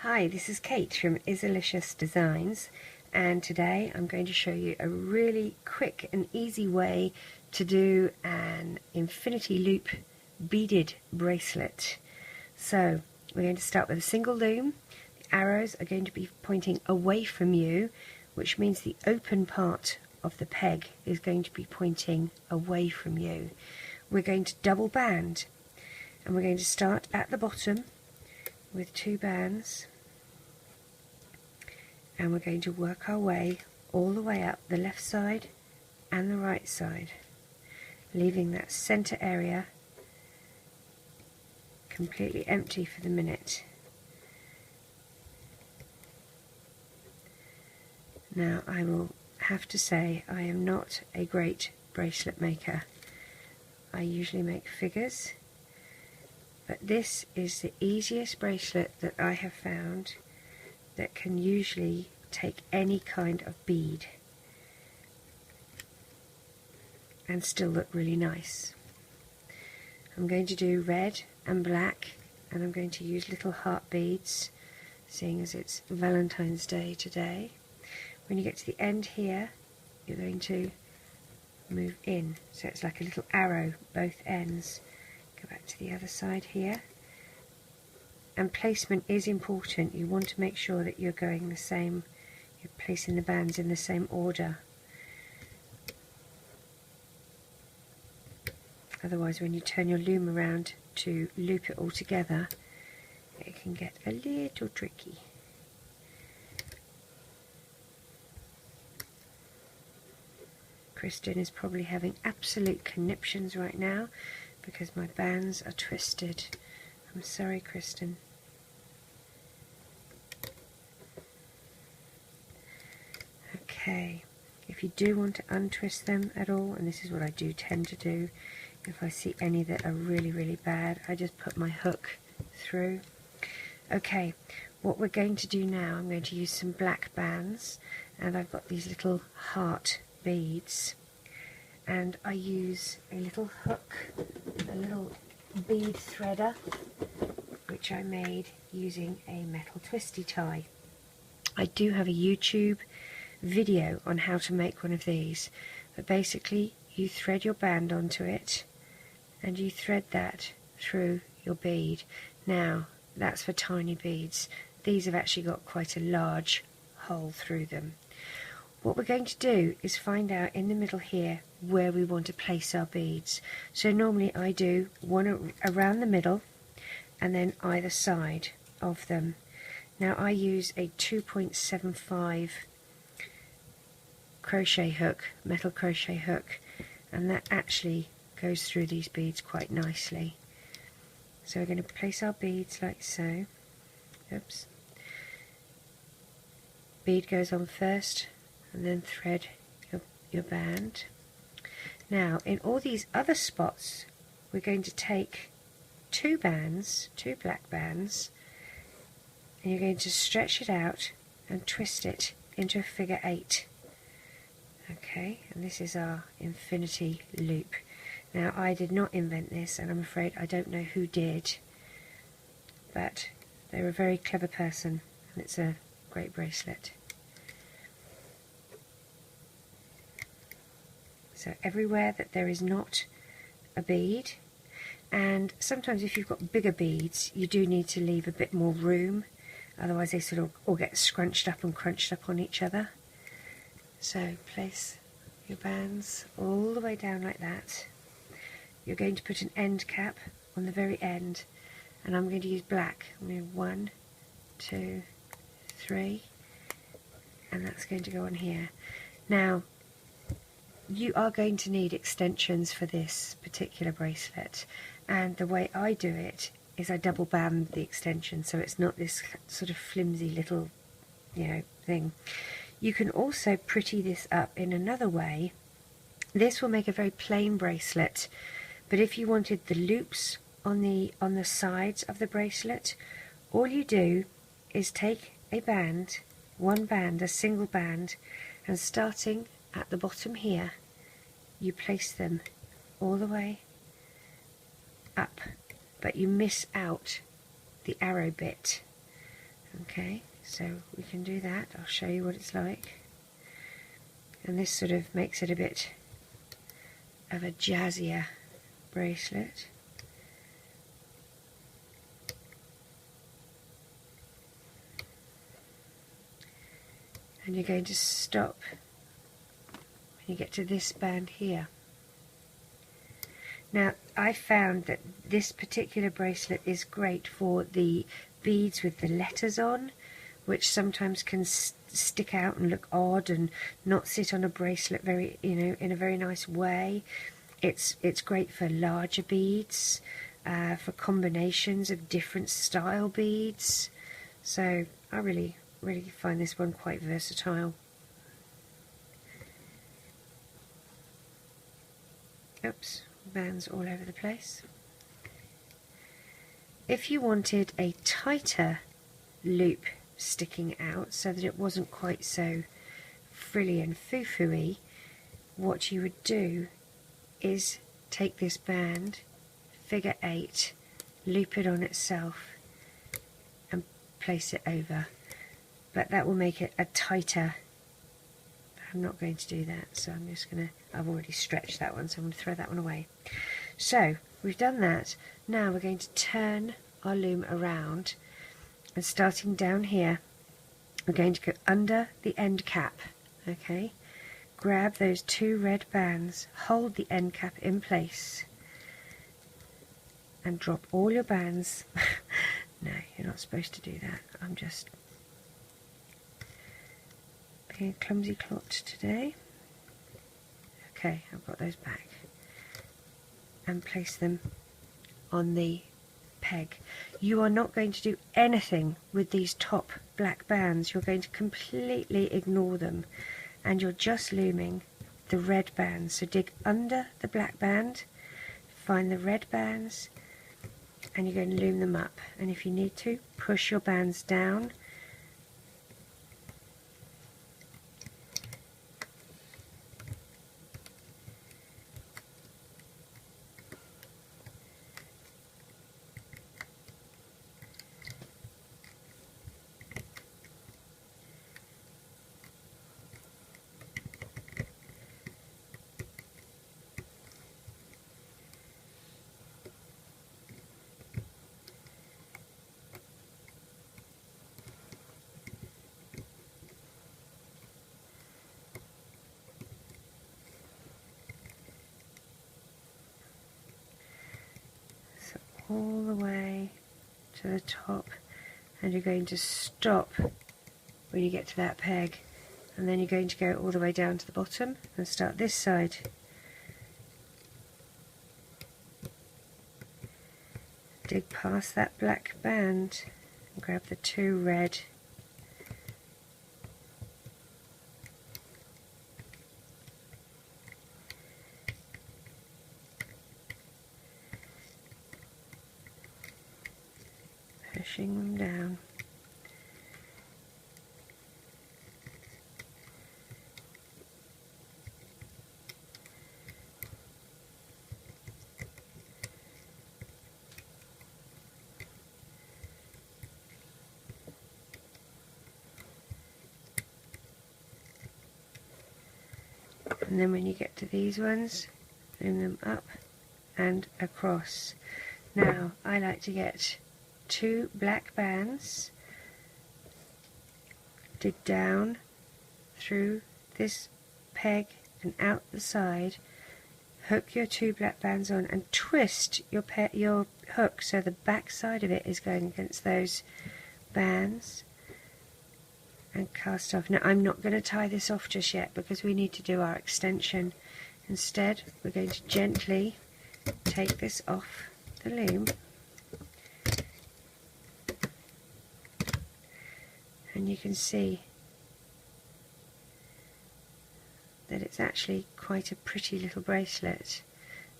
Hi, this is Kate from Izzalicious Designs, and today I'm going to show you a really quick and easy way to do an infinity loop beaded bracelet. So we're going to start with a single loom. The arrows are going to be pointing away from you, which means the open part of the peg is going to be pointing away from you. We're going to double band, and we're going to start at the bottom with 2 bands, and we're going to work our way all the way up the left side and the right side, leaving that center area completely empty for the minute. Now, I will have to say I am not a great bracelet maker. I usually make figures, but this is the easiest bracelet that I have found that can usually take any kind of bead and still look really nice. I'm going to do red and black, and I'm going to use little heart beads, seeing as it's Valentine's Day today. When you get to the end here, you're going to move in, so it's like a little arrow both ends. Go back to the other side here, and placement is important. You want to make sure that you're going the same, you're placing the bands in the same order. Otherwise, when you turn your loom around to loop it all together, it can get a little tricky. Kristen is probably having absolute conniptions right now because my bands are twisted. I'm sorry, Kristen. Okay, if you do want to untwist them at all, and this is what I do tend to do, if I see any that are really bad, I just put my hook through. Okay, what we're going to do now, I'm going to use some black bands, and I've got these little heart beads, and I use a little hook, a little bead threader, which I made using a metal twisty tie. I do have a YouTube video on how to make one of these, but basically you thread your band onto it and you thread that through your bead. Now that's for tiny beads. These have actually got quite a large hole through them. What we're going to do is find out in the middle here where we want to place our beads. So normally I do one around the middle and then either side of them. Now I use a 2.75 crochet hook, metal crochet hook, and that actually goes through these beads quite nicely. So we're going to place our beads like so. Oops. Bead goes on first, and then thread your band. Now in all these other spots we're going to take 2 bands, 2 black bands, and you're going to stretch it out and twist it into a figure 8. Okay, and this is our infinity loop. Now I did not invent this, and I'm afraid I don't know who did, but they're a very clever person, and it's a great bracelet. So everywhere that there is not a bead, and sometimes if you've got bigger beads you do need to leave a bit more room, otherwise they sort of all get scrunched up and crunched up on each other. So place your bands all the way down like that. You're going to put an end cap on the very end, and I'm going to use black. I'm going to 1, 2, 3, and that's going to go on here. Now you are going to need extensions for this particular bracelet, and the way I do it is I double band the extension, so it's not this sort of flimsy little, thing. You can also pretty this up in another way. This will make a very plain bracelet, but if you wanted the loops on the sides of the bracelet, all you do is take a band, one band, a single band, and starting at the bottom here, you place them all the way up, but you miss out the arrow bit. Okay, so we can do that. I'll show you what it's like. And this sort of makes it a bit of a jazzier bracelet. And you're going to stop when you get to this band here. Now, I found that this particular bracelet is great for the beads with the letters on, which sometimes can stick out and look odd and not sit on a bracelet very, in a very nice way. It's great for larger beads, for combinations of different style beads. So I really find this one quite versatile. Oops, bands all over the place. If you wanted a tighter loop sticking out so that it wasn't quite so frilly and foo-foo-y, what you would do is take this band, figure 8, loop it on itself and place it over. But that will make it a tighter. I'm not going to do that, so I'm just going to, I've already stretched that one, so I'm going to throw that one away. So we've done that. Now we're going to turn our loom around, and starting down here we're going to go under the end cap. Okay, grab those 2 red bands, hold the end cap in place and drop all your bands. No, you're not supposed to do that. I'm just being a clumsy clot today. Okay, I've got those back and place them on the peg. You are not going to do anything with these top black bands. You're going to completely ignore them, and you're just looming the red bands. So dig under the black band, find the red bands, and you're going to loom them up. And if you need to, push your bands down. All the way to the top, and you're going to stop when you get to that peg, and then you're going to go all the way down to the bottom and start this side. Dig past that black band and grab the 2 red. Pushing them down. And then when you get to these ones, loom them up and across. Now I like to get 2 black bands, dig down through this peg and out the side, hook your 2 black bands on and twist your hook so the back side of it is going against those bands, and cast off. Now I'm not going to tie this off just yet because we need to do our extension. Instead we're going to gently take this off the loom and you can see that it's actually quite a pretty little bracelet.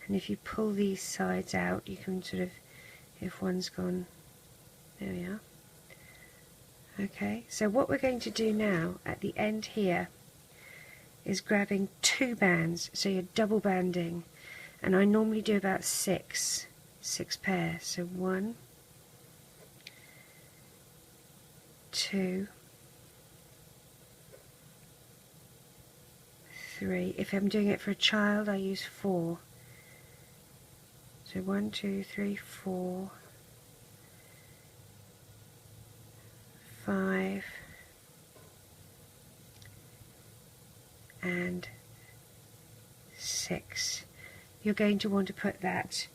And if you pull these sides out, you can sort of, if one's gone, there we are. Okay, so what we're going to do now at the end here is grabbing 2 bands, so you're double banding, and I normally do about 6 pairs, so 1, 2, 3. If I'm doing it for a child, I use 4. So 1, 2, 3, 4, 5, and 6. You're going to want to put that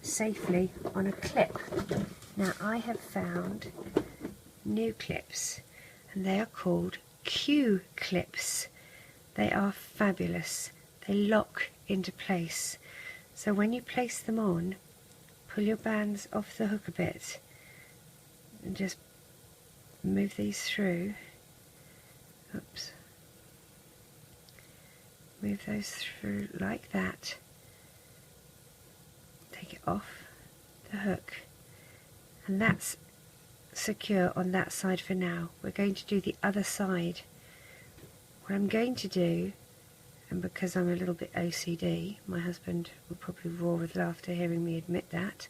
safely on a clip. Now I have found new clips, and they are called Q clips. They are fabulous. They lock into place. So when you place them on, pull your bands off the hook a bit and just move these through. Oops. Move those through like that. Take it off the hook, and that's secure on that side for now. We're going to do the other side. What I'm going to do, and because I'm a little bit OCD, my husband will probably roar with laughter hearing me admit that,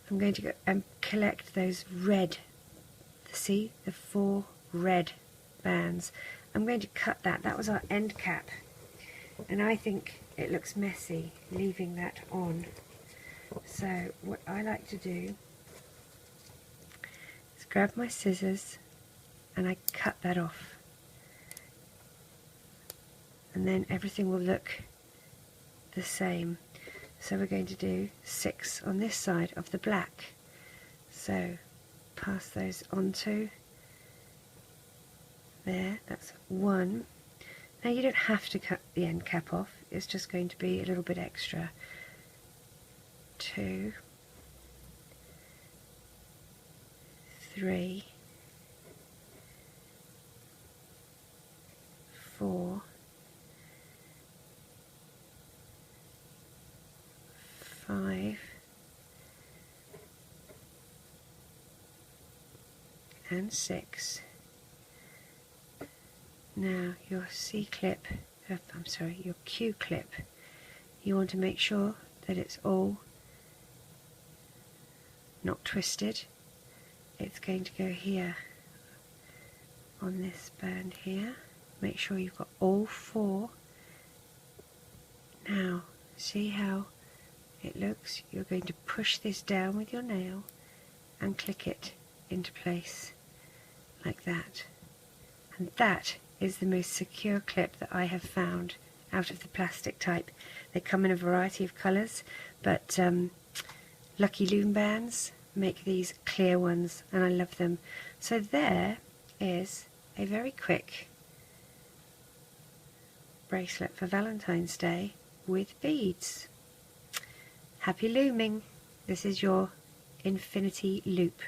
I'm going to go and collect those red, see, the 4 red bands. I'm going to cut that. That was our end cap, and I think it looks messy leaving that on. So what I like to do is grab my scissors and I cut that off, and then everything will look the same. So we're going to do 6 on this side of the black. So pass those onto there. That's 1. Now you don't have to cut the end cap off, it's just going to be a little bit extra. 2, 3, 4, 5, and 6. Now your C clip, I'm sorry, your Q clip, you want to make sure that it's all not twisted. It's going to go here on this band here. Make sure you've got all 4. Now see how it looks? You're going to push this down with your nail and click it into place like that. And that is the most secure clip that I have found out of the plastic type. They come in a variety of colours, but Lucky Loom bands make these clear ones, and I love them. So there is a very quick bracelet for Valentine's Day with beads. Happy looming! This is your infinity loop.